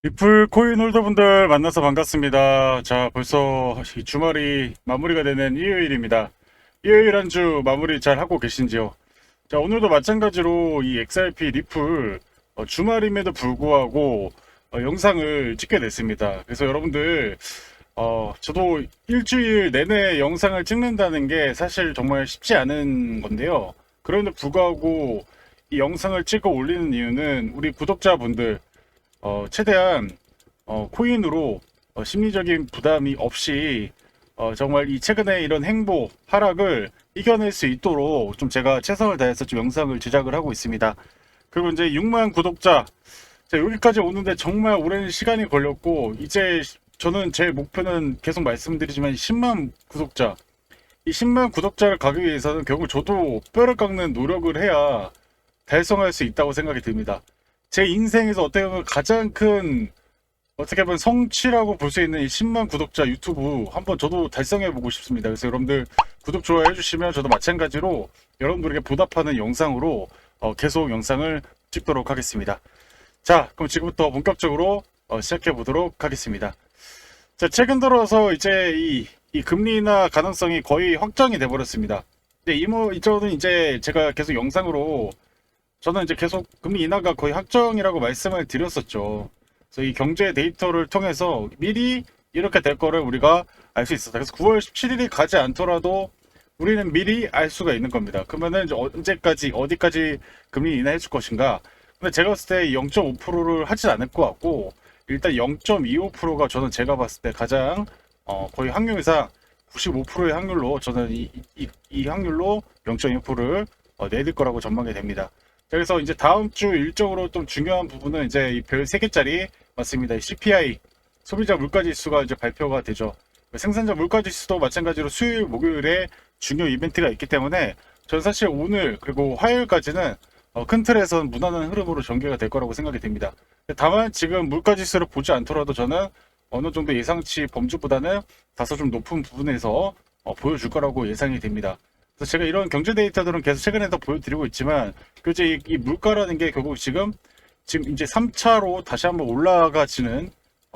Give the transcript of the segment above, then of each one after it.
리플 코인 홀더분들 만나서 반갑습니다. 자, 벌써 이 주말이 마무리가 되는 일요일입니다. 일요일 한 주 마무리 잘 하고 계신지요? 자, 오늘도 마찬가지로 이 XRP 리플 주말임에도 불구하고 영상을 찍게 됐습니다. 그래서 여러분들 저도 일주일 내내 영상을 찍는다는 게 사실 정말 쉽지 않은 건데요. 그런데 불구하고 이 영상을 찍어 올리는 이유는 우리 구독자분들 최대한 코인으로 심리적인 부담이 없이 정말 이 최근에 이런 행보 하락을 이겨낼 수 있도록 좀 제가 최선을 다해서 좀 영상을 제작을 하고 있습니다. 그리고 이제 6만 구독자, 자, 여기까지 오는데 정말 오랜 시간이 걸렸고, 이제 저는 제 목표는 계속 말씀드리지만 10만 구독자, 이 10만 구독자를 가기 위해서는 결국 저도 뼈를 깎는 노력을 해야 달성할 수 있다고 생각이 듭니다. 제 인생에서 어떻게 보면 가장 큰 어떻게 보면 성취라고 볼 수 있는 이 10만 구독자 유튜브 한번 저도 달성해 보고 싶습니다. 그래서 여러분들 구독 좋아요 해주시면 저도 마찬가지로 여러분들에게 보답하는 영상으로 계속 영상을 찍도록 하겠습니다. 자, 그럼 지금부터 본격적으로 시작해 보도록 하겠습니다. 자, 최근 들어서 이제 이 금리 인하 가능성이 거의 확정이 돼 버렸습니다. 근데 이저는 이제 제가 계속 영상으로 저는 이제 계속 금리 인하가 거의 확정이라고 말씀을 드렸었죠. 그래서 이 경제 데이터를 통해서 미리 이렇게 될 거를 우리가 알 수 있었다. 그래서 9월 17일이 가지 않더라도 우리는 미리 알 수가 있는 겁니다. 그러면은 이제 언제까지 어디까지 금리 인하해 줄 것인가? 근데 제가 봤을 때 0.5%를 하진 않을 것 같고 일단 0.25%가 저는 제가 봤을 때 가장 거의 확률상 95%의 확률로 저는 이 확률로 0.2%를 내릴 거라고 전망이 됩니다. 그래서 이제 다음 주 일정으로 좀 중요한 부분은 이제 이 별 3개짜리 맞습니다. 이 CPI 소비자 물가 지수가 이제 발표가 되죠. 생산자 물가 지수도 마찬가지로 수요일 목요일에 중요 이벤트가 있기 때문에 저는 사실 오늘 그리고 화요일까지는 큰 틀에서는 무난한 흐름으로 전개가 될 거라고 생각이 됩니다. 다만 지금 물가 지수를 보지 않더라도 저는 어느 정도 예상치 범주보다는 다소 좀 높은 부분에서 보여줄 거라고 예상이 됩니다. 그래서 제가 이런 경제 데이터들은 계속 최근에도 보여드리고 있지만 이제 이 물가라는 게 결국 지금 이제 3차로 다시 한번 올라가지는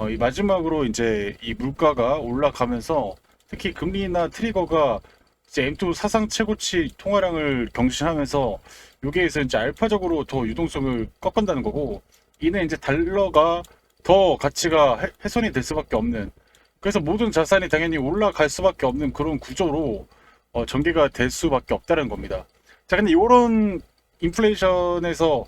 이 마지막으로 이제 이 물가가 올라가면서 특히 금리나 트리거가 이제 M2 사상 최고치 통화량을 경신하면서 여기에서 이제 알파적으로 더 유동성을 꺾은다는 거고 이는 이제 달러가 더 가치가 훼손이 될 수밖에 없는 그래서 모든 자산이 당연히 올라갈 수밖에 없는 그런 구조로 전개가 될 수밖에 없다는 겁니다. 자, 근데 이런 인플레이션에서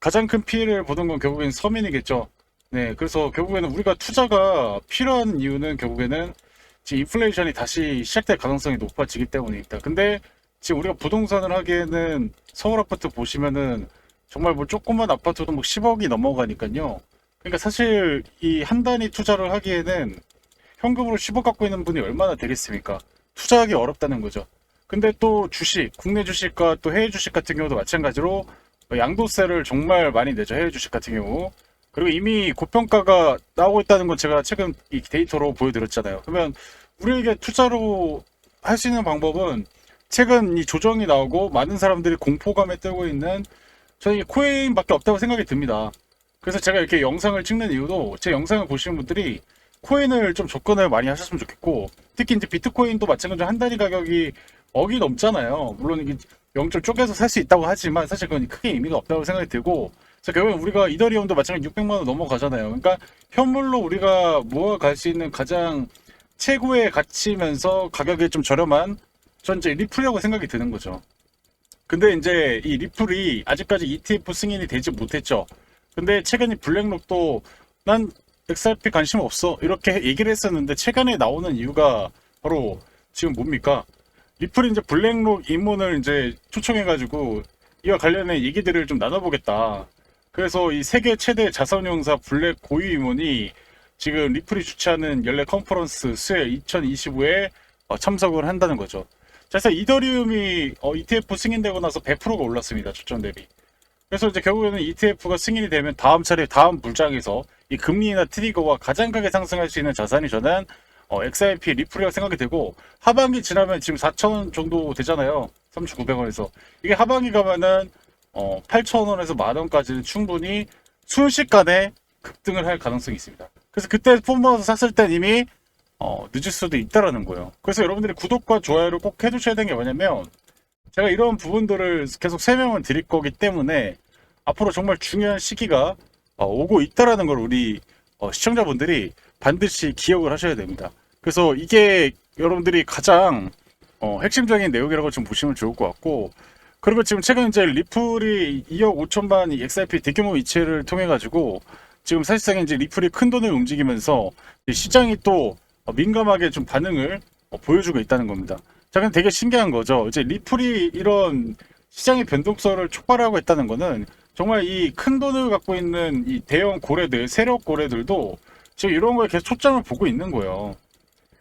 가장 큰 피해를 보는 건 결국엔 서민이겠죠. 네, 그래서 결국에는 우리가 투자가 필요한 이유는 결국에는 지금 인플레이션이 다시 시작될 가능성이 높아지기 때문입니다. 근데 지금 우리가 부동산을 하기에는 서울 아파트 보시면은 정말 뭐 조그만 아파트도 뭐 10억이 넘어가니까요. 그러니까 사실 이 한 단위 투자를 하기에는 현금으로 10억 갖고 있는 분이 얼마나 되겠습니까? 투자하기 어렵다는 거죠. 근데 또 주식, 국내 주식과 또 해외 주식 같은 경우도 마찬가지로 양도세를 정말 많이 내죠. 해외 주식 같은 경우. 그리고 이미 고평가가 나오고 있다는 건 제가 최근 이 데이터로 보여드렸잖아요. 그러면 우리에게 투자로 할 수 있는 방법은 최근 이 조정이 나오고 많은 사람들이 공포감에 떨고 있는 저는 이 코인밖에 없다고 생각이 듭니다. 그래서 제가 이렇게 영상을 찍는 이유도 제 영상을 보시는 분들이 코인을 좀 접근을 많이 하셨으면 좋겠고 특히 이제 비트코인도 마찬가지로 한 단위 가격이 억이 넘잖아요. 물론 이게 0점 쪼개서 살 수 있다고 하지만 사실 그건 크게 의미가 없다고 생각이 들고 그래서 결국엔 우리가 이더리움도 마찬가지로 600만 원 넘어가잖아요. 그러니까 현물로 우리가 모아갈 수 있는 가장 최고의 가치면서 가격이 좀 저렴한 전 이제 리플이라고 생각이 드는 거죠. 근데 이제 이 리플이 아직까지 ETF 승인이 되지 못했죠. 근데 최근에 블랙록도 난 XRP 관심 없어 이렇게 얘기를 했었는데 최근에 나오는 이유가 바로 지금 뭡니까? 리플이 이제 블랙록 임원을 이제 초청해가지고 이와 관련된 얘기들을 좀 나눠보겠다. 그래서 이 세계 최대 자산운용사 블랙 고유 임원이 지금 리플이 주최하는 연례 컨퍼런스 스웰 2025에 참석을 한다는 거죠. 자, 그래서 이더리움이 ETF 승인되고 나서 100%가 올랐습니다. 초점 대비. 그래서 이제 결국에는 ETF가 승인이 되면 다음 차례 다음 불장에서 이 금리나 트리거와 가장 크게 상승할 수 있는 자산이 저는 XRP 리플이라고 생각이 되고 하반기 지나면 지금 4,000원 정도 되잖아요. 3,900원에서 이게 하반기 가면은 8,000원에서 만원까지는 충분히 순식간에 급등을 할 가능성이 있습니다. 그래서 그때 뽑아서 샀을 땐 이미 늦을 수도 있다라는 거예요. 그래서 여러분들이 구독과 좋아요를 꼭 해두셔야 되는 게 뭐냐면, 제가 이런 부분들을 계속 설명을 드릴 거기 때문에 앞으로 정말 중요한 시기가 오고 있다라는 걸 우리 시청자분들이 반드시 기억을 하셔야 됩니다. 그래서 이게 여러분들이 가장 핵심적인 내용이라고 좀 보시면 좋을 것 같고, 그리고 지금 최근 이제 리플이 2억 5천만 이 XRP 대규모 이체를 통해 가지고 지금 사실상 이제 리플이 큰 돈을 움직이면서 시장이 또 민감하게 좀 반응을 보여주고 있다는 겁니다. 자, 근데 되게 신기한 거죠. 이제 리플이 이런 시장의 변동성을 촉발하고 있다는 거는 정말 이 큰 돈을 갖고 있는 이 대형 고래들, 세력 고래들도 지금 이런 거에 계속 초점을 보고 있는 거예요.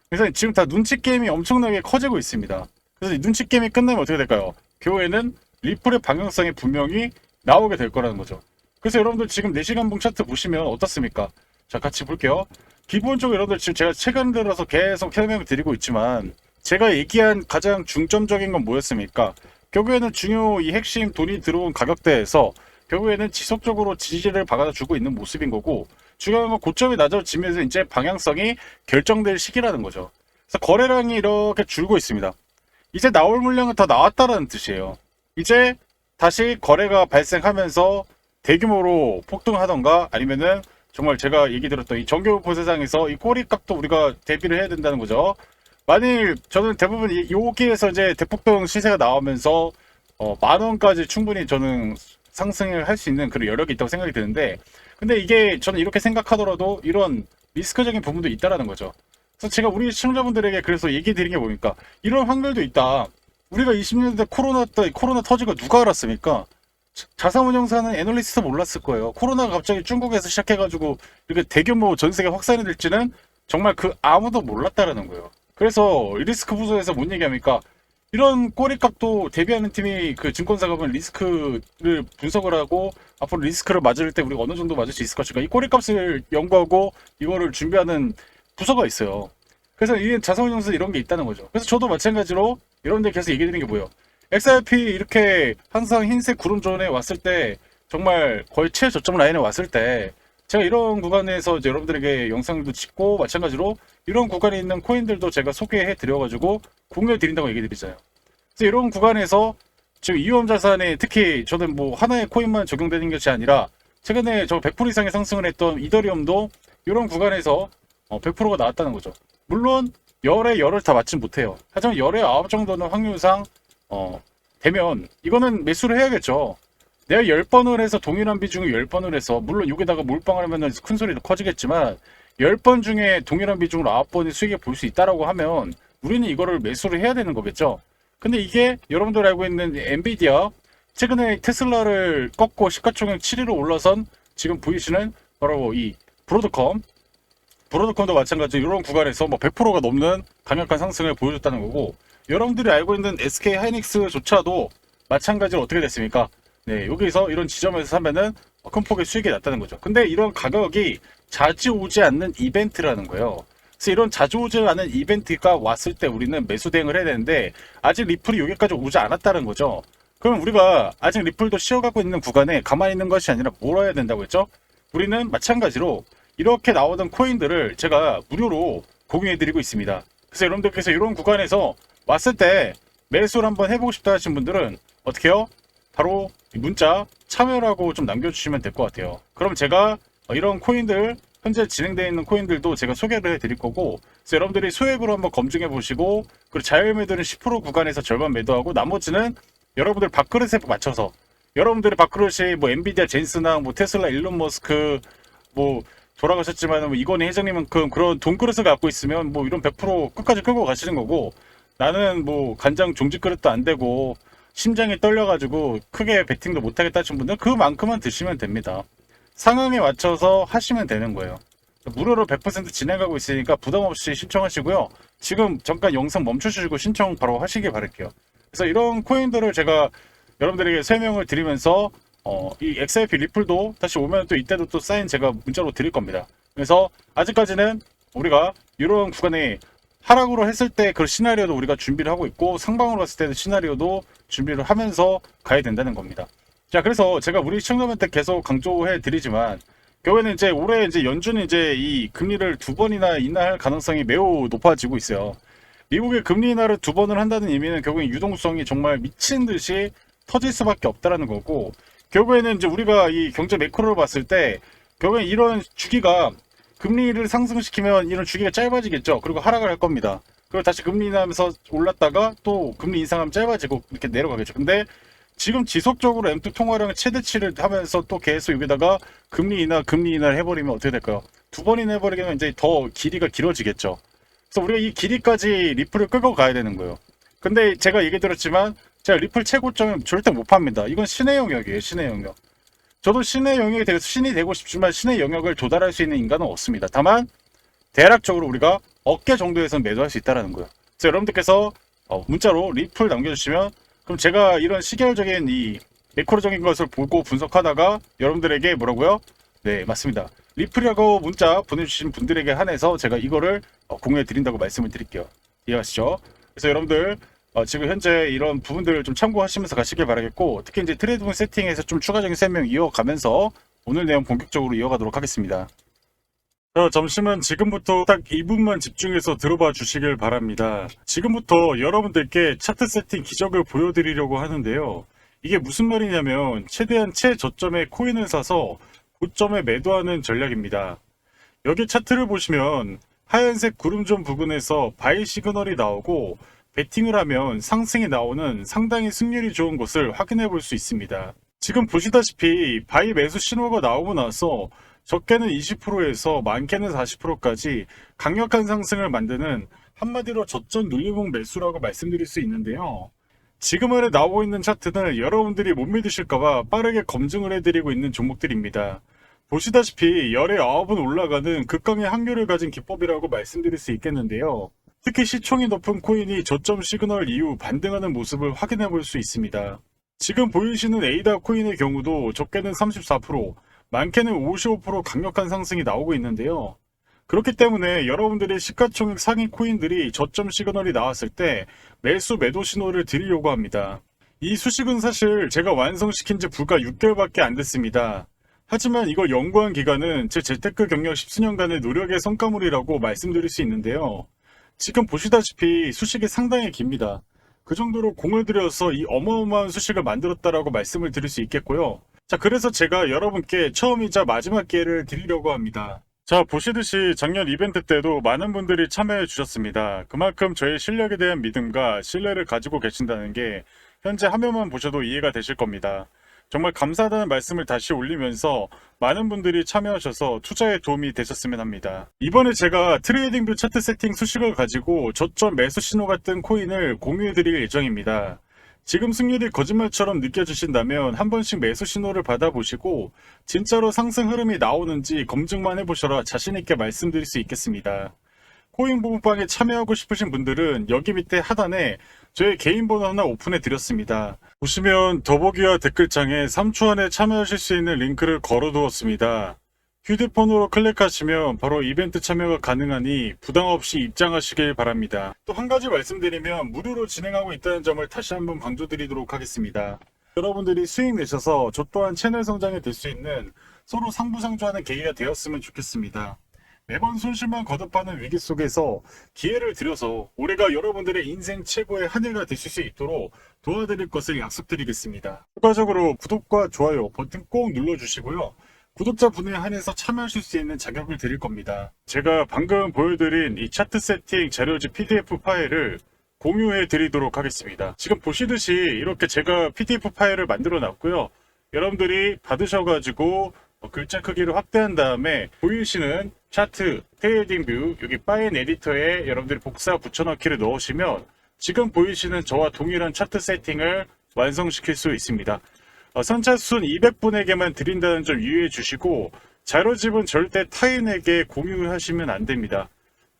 그래서 지금 다 눈치 게임이 엄청나게 커지고 있습니다. 그래서 이 눈치 게임이 끝나면 어떻게 될까요? 결국에는 리플의 방향성이 분명히 나오게 될 거라는 거죠. 그래서 여러분들 지금 4시간봉 차트 보시면 어떻습니까? 자, 같이 볼게요. 기본적으로 여러분들 지금 제가 최근 들어서 계속 설명을 드리고 있지만, 제가 얘기한 가장 중점적인 건 뭐였습니까? 결국에는 중요 이 핵심 돈이 들어온 가격대에서 결국에는 지속적으로 지지를 받아주고 있는 모습인 거고, 중요한 건 고점이 낮아지면서 이제 방향성이 결정될 시기라는 거죠. 그래서 거래량이 이렇게 줄고 있습니다. 이제 나올 물량은 더 나왔다라는 뜻이에요. 이제 다시 거래가 발생하면서 대규모로 폭등하던가, 아니면은 정말 제가 얘기 들었던 이 정규 세상에서 이 꼬리값도 우리가 대비를 해야 된다는 거죠. 만일 저는 대부분 여기에서 이제 대폭등 시세가 나오면서 10,000원까지 충분히 저는 상승을 할 수 있는 그런 여력이 있다고 생각이 드는데, 근데 이게 저는 이렇게 생각하더라도 이런 리스크적인 부분도 있다라는 거죠. 그래서 제가 우리 시청자분들에게 그래서 얘기 드린 게 뭡니까? 이런 확률도 있다. 우리가 20년대 코로나 터지고 누가 알았습니까? 자산운용사는 애널리스트 몰랐을 거예요. 코로나가 갑자기 중국에서 시작해가지고 이렇게 대규모 전 세계 확산이 될지는 정말 그 아무도 몰랐다라는 거예요. 그래서 리스크 부서에서 뭔 얘기합니까? 이런 꼬리값도 대비하는 팀이 그 증권사가 보면 리스크를 분석을 하고 앞으로 리스크를 맞을 때 우리가 어느 정도 맞을 수 있을 것인가, 이 꼬리값을 연구하고 이거를 준비하는 부서가 있어요. 그래서 이 자산운용사 이런 게 있다는 거죠. 그래서 저도 마찬가지로 여러분들 계속 얘기 드리는 게 뭐예요? XRP 이렇게 항상 흰색 구름존에 왔을 때, 정말 거의 최저점 라인에 왔을 때 제가 이런 구간에서 이제 여러분들에게 영상도 찍고, 마찬가지로 이런 구간에 있는 코인들도 제가 소개해 드려가지고 공유해 드린다고 얘기 드리잖아요. 그래서 이런 구간에서 지금 이유엄 자산에 특히 저는 뭐 하나의 코인만 적용되는 것이 아니라 최근에 저 100% 이상의 상승을 했던 이더리움도 이런 구간에서 100%가 나왔다는 거죠. 물론 열에 열을 다 맞진 못해요. 하지만 열에 9 정도는 확률상 되면 이거는 매수를 해야겠죠. 내가 10번을 해서 동일한 비중을 10번을 해서, 물론 여기다가 몰빵을 하면 큰 소리도 커지겠지만 10번 중에 동일한 비중으로 9번의 수익을 볼 수 있다라고 하면 우리는 이거를 매수를 해야 되는 거겠죠. 근데 이게 여러분들 알고 있는 엔비디아, 최근에 테슬라를 꺾고 시가총액 7위로 올라선 지금 보이시는 바로 이 브로드컴도 마찬가지로 이런 구간에서 뭐 100%가 넘는 강력한 상승을 보여줬다는 거고, 여러분들이 알고 있는 SK 하이닉스조차도 마찬가지로 어떻게 됐습니까? 네, 여기서 이런 지점에서 사면은 큰 폭의 수익이 났다는 거죠. 근데 이런 가격이 자주 오지 않는 이벤트라는 거예요. 그래서 이런 자주 오지 않는 이벤트가 왔을 때 우리는 매수 대응을 해야 되는데, 아직 리플이 여기까지 오지 않았다는 거죠. 그럼 우리가 아직 리플도 쉬어가고 있는 구간에 가만히 있는 것이 아니라 뭘 해야 된다고 했죠? 우리는 마찬가지로 이렇게 나오던 코인들을 제가 무료로 공유해드리고 있습니다. 그래서 여러분들께서 이런 구간에서 왔을 때 매수를 한번 해보고 싶다 하신 분들은 어떻게 해요? 바로 문자 참여라고 좀 남겨주시면 될 것 같아요. 그럼 제가 이런 코인들, 현재 진행되어 있는 코인들도 제가 소개를 해드릴 거고, 그래서 여러분들이 소액으로 한번 검증해 보시고, 그리고 자율 매도는 10% 구간에서 절반 매도하고 나머지는 여러분들 밥그릇에 맞춰서, 여러분들의 밥그릇이 뭐 엔비디아 젠슨나 뭐 테슬라 일론 머스크 뭐 돌아가셨지만 뭐 이건희 회장님만큼 그런 돈그릇을 갖고 있으면 뭐 이런 100% 끝까지 끌고 가시는 거고, 나는 뭐 간장 종지 그릇도 안 되고 심장이 떨려가지고 크게 베팅도 못하겠다 하신 분들은 그만큼만 드시면 됩니다. 상황에 맞춰서 하시면 되는 거예요. 무료로 100% 진행하고 있으니까 부담없이 신청하시고요. 지금 잠깐 영상 멈춰주시고 신청 바로 하시길 바랄게요. 그래서 이런 코인들을 제가 여러분들에게 설명을 드리면서 이 XRP 리플도 다시 오면 또 이때도 또 사인 제가 문자로 드릴 겁니다. 그래서 아직까지는 우리가 이런 구간에 하락으로 했을 때 그 시나리오도 우리가 준비를 하고 있고, 상방으로 갔을 때도 시나리오도 준비를 하면서 가야 된다는 겁니다. 자, 그래서 제가 우리 시청자분한테 계속 강조해 드리지만, 결국에는 이제 올해 이제 연준이 이제 이 금리를 두 번이나 인하할 가능성이 매우 높아지고 있어요. 미국의 금리 인하를 두 번을 한다는 의미는 결국엔 유동성이 정말 미친 듯이 터질 수밖에 없다라는 거고, 결국에는 이제 우리가 이 경제 매크로를 봤을 때 결국엔 이런 주기가 금리를 상승시키면 이런 주기가 짧아지겠죠. 그리고 하락을 할 겁니다. 그리고 다시 금리 인하하면서 올랐다가 또 금리 인상하면 짧아지고 이렇게 내려가겠죠. 근데 지금 지속적으로 M2 통화량을 최대치를 하면서 또 계속 여기다가 금리 인하를 해버리면 어떻게 될까요? 두 번이나 해버리면 이제 더 길이가 길어지겠죠. 그래서 우리가 이 길이까지 리플을 끌고 가야 되는 거예요. 근데 제가 얘기 드렸지만 제가 리플 최고점은 절대 못 팝니다. 이건 신의 영역이에요. 신의 영역. 저도 신의 영역에 대해서 신이 되고 싶지만 신의 영역을 도달할 수 있는 인간은 없습니다. 다만 대략적으로 우리가 어깨 정도에서는 매도할 수 있다는 거예요. 그래서 여러분들께서 문자로 리플 남겨주시면 그럼 제가 이런 시계열적인 이 매크로적인 것을 보고 분석하다가 여러분들에게 뭐라고요? 네, 맞습니다. 리플이라고 문자 보내주신 분들에게 한해서 제가 이거를 공유해 드린다고 말씀을 드릴게요. 이해하시죠? 그래서 여러분들 지금 현재 이런 부분들을 좀 참고하시면서 가시길 바라겠고, 특히 이제 트레이딩 세팅에서 좀 추가적인 설명 이어가면서 오늘 내용 본격적으로 이어가도록 하겠습니다. 자, 잠시만 지금부터 딱 2분만 집중해서 들어봐 주시길 바랍니다. 지금부터 여러분들께 차트 세팅 기적을 보여드리려고 하는데요. 이게 무슨 말이냐면 최대한 최저점에 코인을 사서 고점에 매도하는 전략입니다. 여기 차트를 보시면 하얀색 구름존 부근에서 바이 시그널이 나오고 베팅을 하면 상승이 나오는 상당히 승률이 좋은 곳을 확인해 볼 수 있습니다. 지금 보시다시피 바이 매수 신호가 나오고 나서 적게는 20%에서 많게는 40%까지 강력한 상승을 만드는 한마디로 저점 눌림목 매수라고 말씀드릴 수 있는데요. 지금 아래 나오고 있는 차트는 여러분들이 못 믿으실까봐 빠르게 검증을 해드리고 있는 종목들입니다. 보시다시피 열의 9은 올라가는 극강의 확률을 가진 기법이라고 말씀드릴 수 있겠는데요. 특히 시총이 높은 코인이 저점 시그널 이후 반등하는 모습을 확인해 볼 수 있습니다. 지금 보이시는 에이다 코인의 경우도 적게는 34%, 많게는 55% 강력한 상승이 나오고 있는데요. 그렇기 때문에 여러분들이 시가총액 상위 코인들이 저점 시그널이 나왔을 때 매수 매도 신호를 드리려고 합니다. 이 수식은 사실 제가 완성시킨 지 불과 6개월밖에 안 됐습니다. 하지만 이걸 연구한 기간은 제 재테크 경력 10수년간의 노력의 성과물이라고 말씀드릴 수 있는데요. 지금 보시다시피 수식이 상당히 깁니다. 그 정도로 공을 들여서 이 어마어마한 수식을 만들었다라고 말씀을 드릴 수 있겠고요. 자, 그래서 제가 여러분께 처음이자 마지막 기회를 드리려고 합니다. 자, 보시듯이 작년 이벤트 때도 많은 분들이 참여해 주셨습니다. 그만큼 저의 실력에 대한 믿음과 신뢰를 가지고 계신다는 게 현재 화면만 보셔도 이해가 되실 겁니다. 정말 감사하다는 말씀을 다시 올리면서 많은 분들이 참여하셔서 투자에 도움이 되셨으면 합니다. 이번에 제가 트레이딩뷰 차트 세팅 수식을 가지고 저점 매수 신호 같은 코인을 공유해 드릴 예정입니다. 지금 승률이 거짓말처럼 느껴지신다면 한 번씩 매수 신호를 받아보시고 진짜로 상승 흐름이 나오는지 검증만 해보셔라 자신있게 말씀드릴 수 있겠습니다. 코인 부부방에 참여하고 싶으신 분들은 여기 밑에 하단에 저의 개인 번호 하나 오픈해 드렸습니다. 보시면 더보기와 댓글창에 3초 안에 참여하실 수 있는 링크를 걸어 두었습니다. 휴대폰으로 클릭하시면 바로 이벤트 참여가 가능하니 부담 없이 입장하시길 바랍니다. 또 한 가지 말씀드리면 무료로 진행하고 있다는 점을 다시 한번 강조드리도록 하겠습니다. 여러분들이 수익 내셔서 저 또한 채널 성장이 될 수 있는 서로 상부상조하는 계기가 되었으면 좋겠습니다. 매번 손실만 거듭하는 위기 속에서 기회를 드려서 올해가 여러분들의 인생 최고의 한 해가 되실 수 있도록 도와드릴 것을 약속드리겠습니다. 추가적으로 구독과 좋아요 버튼 꼭 눌러주시고요. 구독자분에 한해서 참여하실 수 있는 자격을 드릴 겁니다. 제가 방금 보여드린 이 차트 세팅 자료지 PDF 파일을 공유해 드리도록 하겠습니다. 지금 보시듯이 이렇게 제가 PDF 파일을 만들어 놨고요. 여러분들이 받으셔가지고 글자 크기를 확대한 다음에 보이시는 차트, 트레이딩 뷰, 여기 파일 에디터에 여러분들이 복사 붙여넣기를 넣으시면 지금 보이시는 저와 동일한 차트 세팅을 완성시킬 수 있습니다. 선착순 200분에게만 드린다는 점 유의해 주시고 자료집은 절대 타인에게 공유하시면 안 됩니다.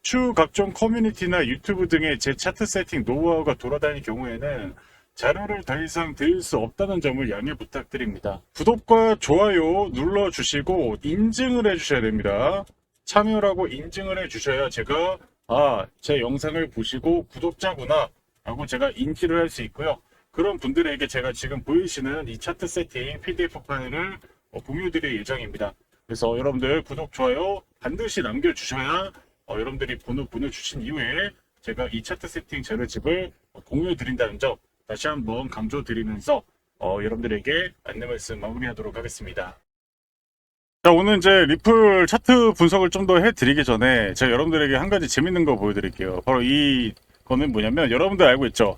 추후 각종 커뮤니티나 유튜브 등의 제 차트 세팅 노하우가 돌아다닐 경우에는 자료를 더 이상 드릴 수 없다는 점을 양해 부탁드립니다. 구독과 좋아요 눌러주시고 인증을 해주셔야 됩니다. 참여라고 인증을 해주셔야 제가 제 영상을 보시고 구독자구나 라고 제가 인지를 할 수 있고요. 그런 분들에게 제가 지금 보이시는 이 차트 세팅 PDF 파일을 공유드릴 예정입니다. 그래서 여러분들 구독, 좋아요 반드시 남겨주셔야 여러분들이 번호 보내주신 이후에 제가 이 차트 세팅 자료집을 공유해 드린다는 점 다시 한번 강조드리면서 여러분들에게 안내 말씀 마무리하도록 하겠습니다. 자, 오늘 이제 리플 차트 분석을 좀 더 해드리기 전에 제가 여러분들에게 한 가지 재밌는 거 보여드릴게요. 바로 이 거는 뭐냐면 여러분들 알고 있죠?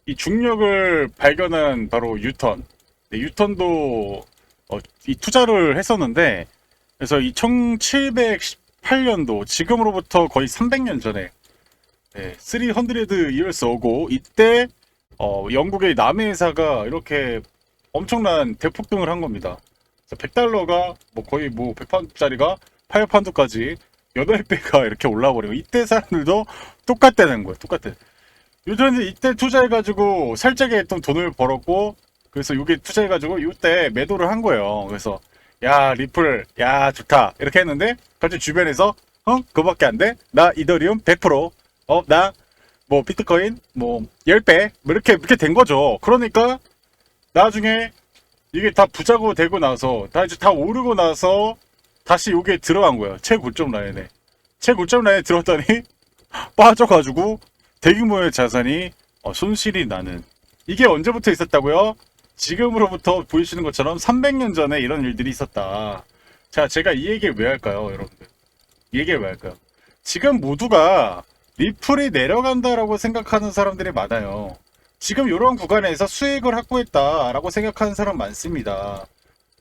이 중력을 발견한 바로 뉴턴. 네, 뉴턴도 이 투자를 했었는데 그래서 이 1718년도 지금으로부터 거의 300년 전에 300 years ago 이때 영국의 남해 회사가 이렇게 엄청난 대폭등을 한 겁니다. 100달러가 뭐 거의 뭐 100파운드짜리가 8파운드까지 8배가 이렇게 올라버리고 이때 사람들도 똑같다는 거예요. 똑같아. 요즘 이때 투자해가지고 살짝에 했던 돈을 벌었고 그래서 이게 투자해가지고 이때 매도를 한 거예요. 그래서 야 리플 야 좋다 이렇게 했는데 갑자기 주변에서 그거밖에 안 돼? 나 이더리움 100% 나 뭐 비트코인 뭐 10배 뭐 이렇게 된 거죠. 그러니까 나중에 이게 다 부자고 되고 나서 다 이제 다 오르고 나서 다시 요게 들어간 거예요. 최고점 라인에. 최고점 라인에 들었더니 빠져가지고 대규모의 자산이 손실이 나는. 이게 언제부터 있었다고요? 지금으로부터 보이시는 것처럼 300년 전에 이런 일들이 있었다. 자, 제가 이 얘기를 왜 할까요, 여러분들? 이 얘기를 왜 할까요? 지금 모두가 리플이 내려간다라고 생각하는 사람들이 많아요. 지금 이런 구간에서 수익을 확보했다라고 생각하는 사람 많습니다.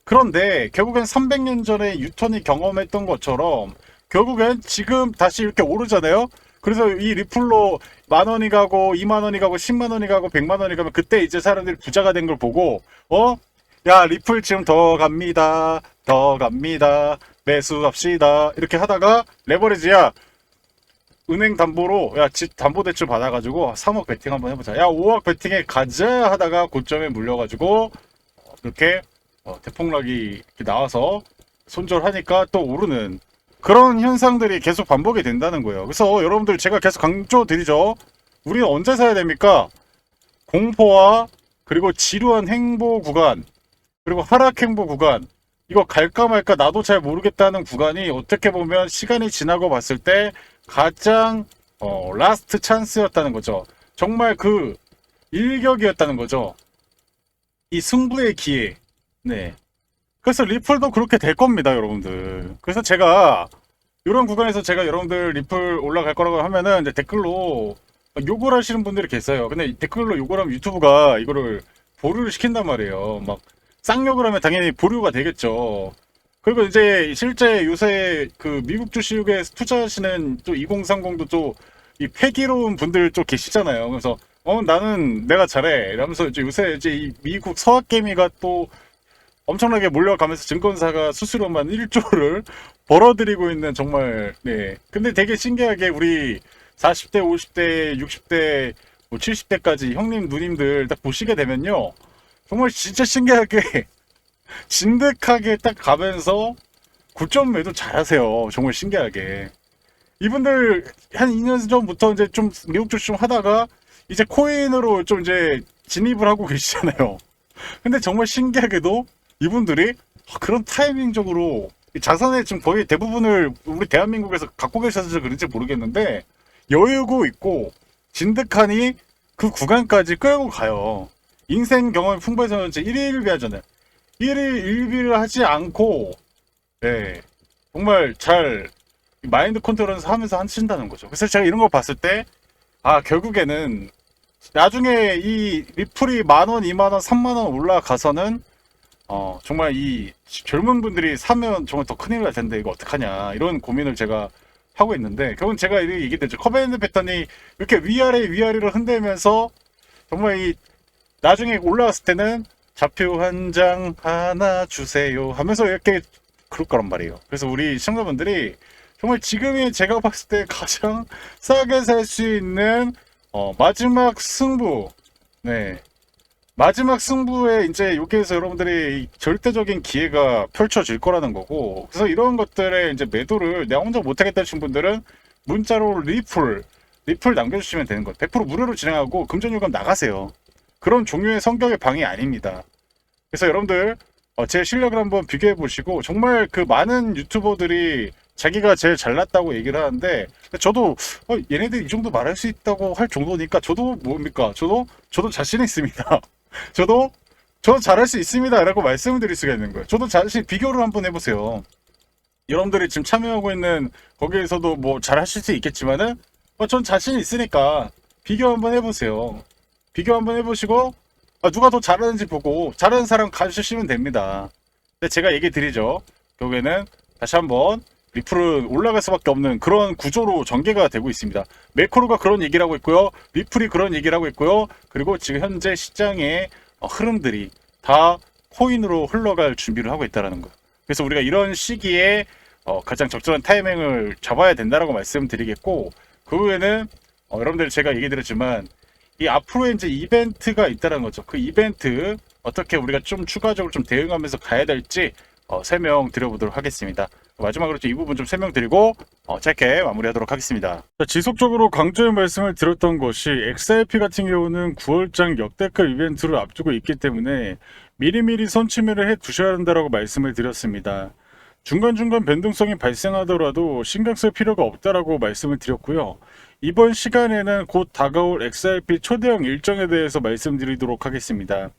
그런데 결국엔 300년 전에 뉴턴이 경험했던 것처럼 결국엔 지금 다시 이렇게 오르잖아요. 그래서 이 리플로 10,000원이 가고 20,000원이 가고 10만원이 가고 100만원이 가면 그때 이제 사람들이 부자가 된 걸 보고 야 리플 지금 더 갑니다. 더 갑니다. 매수합시다. 이렇게 하다가 레버리지야 은행 담보로 야 집 담보대출 받아가지고 3억 베팅 한번 해보자. 야 5억 베팅에 가자 하다가 고점에 물려가지고 이렇게 대폭락이 이렇게 나와서 손절하니까 또 오르는 그런 현상들이 계속 반복이 된다는 거예요. 그래서 여러분들 제가 계속 강조드리죠. 우리는 언제 사야 됩니까? 공포와 그리고 지루한 행보 구간 그리고 하락 행보 구간 이거 갈까 말까 나도 잘 모르겠다는 구간이 어떻게 보면 시간이 지나고 봤을 때 가장 라스트 찬스였다는 거죠. 정말 그 일격이었다는 거죠. 이 승부의 기회. 네. 그래서 리플도 그렇게 될 겁니다, 여러분들. 그래서 제가 이런 구간에서 제가 여러분들 리플 올라갈 거라고 하면은 이제 댓글로 욕을 하시는 분들이 계세요. 근데 댓글로 욕을 하면 유튜브가 이거를 보류를 시킨단 말이에요. 막 쌍욕을 하면 당연히 보류가 되겠죠. 그리고 이제 실제 요새 그 미국 주식에 투자하시는 또 2030도 또 이 패기로운 분들 좀 계시잖아요. 그래서 나는 내가 잘해 이러면서 이제 요새 이제 이 미국 서학개미가 또 엄청나게 몰려가면서 증권사가 수수료만 1조를 벌어들이고 있는 정말 네. 근데 되게 신기하게 우리 40대, 50대, 60대, 뭐 70대까지 형님, 누님들 딱 보시게 되면요. 정말 진짜 신기하게 진득하게 딱 가면서 고점 매도 잘하세요. 정말 신기하게. 이분들 한 2년 전부터 이제 좀 미국 주식 좀 하다가 이제 코인으로 좀 이제 진입을 하고 계시잖아요. 근데 정말 신기하게도 이분들이 그런 타이밍적으로 자산의 지금 거의 대부분을 우리 대한민국에서 갖고 계셔서 그런지 모르겠는데 여유고 있고 진득하니 그 구간까지 끌고 가요. 인생 경험이 풍부해서 이제 1일 1비하잖아요. 1일 1비를 하지 않고 네, 정말 잘 마인드 컨트롤을 하면서 하신다는 거죠. 그래서 제가 이런 거 봤을 때 결국에는 나중에 이 리플이 10,000원, 20,000원, 30,000원 올라가서는 정말 이 젊은 분들이 사면 정말 더 큰일 날 텐데 이거 어떡하냐 이런 고민을 제가 하고 있는데 결국은 제가 이렇게 얘기했죠. 커벤드 패턴이 이렇게 위아래를 흔들면서 정말 이 나중에 올라갔을 때는 좌표 한 장 하나 주세요 하면서 이렇게 그럴 거란 말이에요. 그래서 우리 시청자분들이 정말 지금이 제가 봤을 때 가장 싸게 살 수 있는 마지막 승부 네. 마지막 승부에 이제 여기에서 여러분들이 절대적인 기회가 펼쳐질 거라는 거고 그래서 이런 것들에 이제 매도를 내가 혼자 못하겠다 하신 분들은 문자로 리플 남겨주시면 되는 거예요. 100% 무료로 진행하고 금전요금 나가세요. 그런 종류의 성격의 방이 아닙니다. 그래서 여러분들 제 실력을 한번 비교해 보시고 정말 그 많은 유튜버들이 자기가 제일 잘났다고 얘기를 하는데 저도 얘네들 이 정도 말할 수 있다고 할 정도니까 저도 뭡니까? 저도 자신 있습니다. 저도 잘할 수 있습니다라고 말씀을 드릴 수가 있는 거예요. 저도 자신 비교를 한번 해보세요. 여러분들이 지금 참여하고 있는 거기에서도 뭐 잘하실 수 있겠지만은 전 자신 있으니까 비교 한번 해보세요. 비교 한번 해보시고 누가 더 잘하는지 보고 잘하는 사람 가주시면 됩니다. 근데 제가 얘기 드리죠. 결국에는 다시 한번 리플은 올라갈 수밖에 없는 그런 구조로 전개가 되고 있습니다. 매크로가 그런 얘기를 하고 있고요. 리플이 그런 얘기를 하고 있고요. 그리고 지금 현재 시장의 흐름들이 다 코인으로 흘러갈 준비를 하고 있다는 거. 그래서 우리가 이런 시기에 가장 적절한 타이밍을 잡아야 된다라고 말씀드리겠고, 그 후에는 여러분들 제가 얘기 드렸지만 이 앞으로의 이제 이벤트가 있다는 거죠. 그 이벤트 어떻게 우리가 좀 추가적으로 좀 대응하면서 가야 될지 설명 드려보도록 하겠습니다. 마지막으로 이 부분 좀 설명드리고 짧게 마무리하도록 하겠습니다. 자, 지속적으로 강조의 말씀을 드렸던 것이 XRP 같은 경우는 9월장 역대급 이벤트를 앞두고 있기 때문에 미리미리 선취매를 해 두셔야 한다고 말씀을 드렸습니다. 중간중간 변동성이 발생하더라도 신경 쓸 필요가 없다라고 말씀을 드렸고요. 이번 시간에는 곧 다가올 XRP 초대형 일정에 대해서 말씀드리도록 하겠습니다.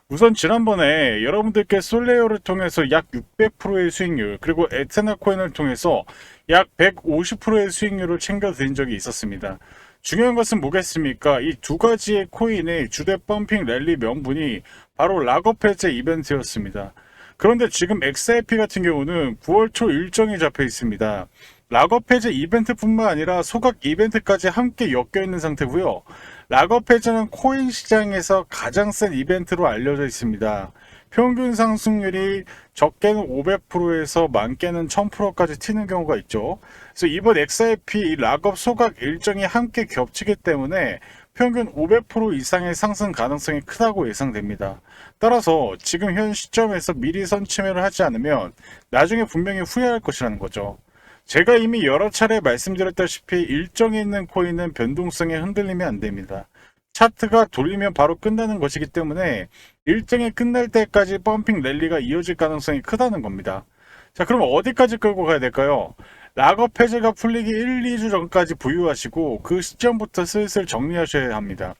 우선 지난번에 여러분들께 솔레어를 통해서 약 600%의 수익률, 그리고 에테나 코인을 통해서 약 150%의 수익률을 챙겨드린 적이 있었습니다. 중요한 것은 뭐겠습니까? 이 두 가지의 코인의 주대 펌핑 랠리 명분이 바로 락업 해제 이벤트였습니다. 그런데 지금 XRP 같은 경우는 9월 초 일정이 잡혀 있습니다. 락업 해제 이벤트뿐만 아니라 소각 이벤트까지 함께 엮여 있는 상태고요. 락업 해제는 코인 시장에서 가장 센 이벤트로 알려져 있습니다. 평균 상승률이 적게는 500%에서 많게는 1000%까지 튀는 경우가 있죠. 그래서 이번 XRP 락업 소각 일정이 함께 겹치기 때문에 평균 500% 이상의 상승 가능성이 크다고 예상됩니다. 따라서 지금 현 시점에서 미리 선취매를 하지 않으면 나중에 분명히 후회할 것이라는 거죠. 제가 이미 여러 차례 말씀드렸다시피 일정에 있는 코인은 변동성에 흔들리면 안 됩니다. 차트가 돌리면 바로 끝나는 것이기 때문에 일정이 끝날 때까지 펌핑 랠리가 이어질 가능성이 크다는 겁니다. 자, 그럼 어디까지 끌고 가야 될까요? 락업 해제가 풀리기 1, 2주 전까지 보유하시고 그 시점부터 슬슬 정리하셔야 합니다.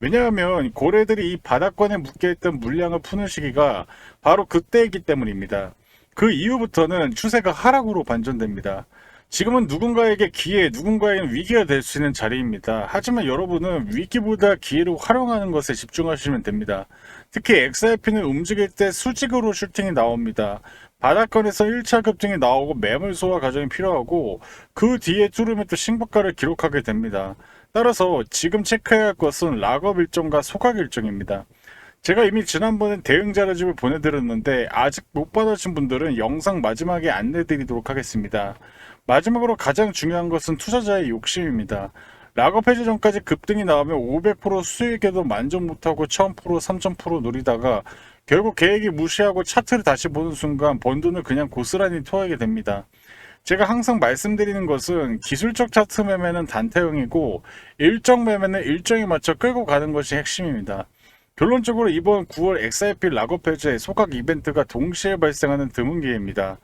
왜냐하면 고래들이 이 바닥권에 묶여있던 물량을 푸는 시기가 바로 그때이기 때문입니다. 그 이후부터는 추세가 하락으로 반전됩니다. 지금은 누군가에게 기회, 누군가에게는 위기가 될 수 있는 자리입니다. 하지만 여러분은 위기보다 기회를 활용하는 것에 집중하시면 됩니다. 특히 XRP는 움직일 때 수직으로 슈팅이 나옵니다. 바닥권에서 1차 급등이 나오고 매물 소화 과정이 필요하고 그 뒤에 뚫으면 또 신고가를 기록하게 됩니다. 따라서 지금 체크해야 할 것은 락업 일정과 소각 일정입니다. 제가 이미 지난번에 대응 자료집을 보내드렸는데 아직 못 받으신 분들은 영상 마지막에 안내드리도록 하겠습니다. 마지막으로 가장 중요한 것은 투자자의 욕심입니다. 락업 해제 전까지 급등이 나오면 500% 수익에도 만족 못하고 1000%, 3000% 노리다가 결국 계획이 무시하고 차트를 다시 보는 순간 번 돈을 그냥 고스란히 토하게 됩니다. 제가 항상 말씀드리는 것은 기술적 차트 매매는 단타형이고 일정 매매는 일정에 맞춰 끌고 가는 것이 핵심입니다. 결론적으로 이번 9월 XRP 락업 해제 소각 이벤트가 동시에 발생하는 드문 기회입니다.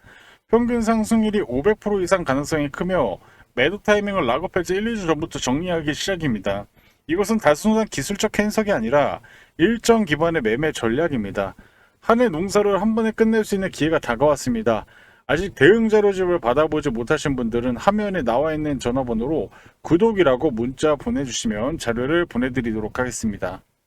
평균 상승률이 500% 이상 가능성이 크며 매도 타이밍을 락업 해제 1, 2주 전부터 정리하기 시작입니다. 이것은 단순한 기술적 해석이 아니라 일정 기반의 매매 전략입니다. 한 해 농사를 한 번에 끝낼 수 있는 기회가 다가왔습니다. 아직 대응 자료집을 받아보지 못하신 분들은 화면에 나와 있는 전화번호로 구독이라고 문자 보내주시면 자료를 보내드리도록 하겠습니다.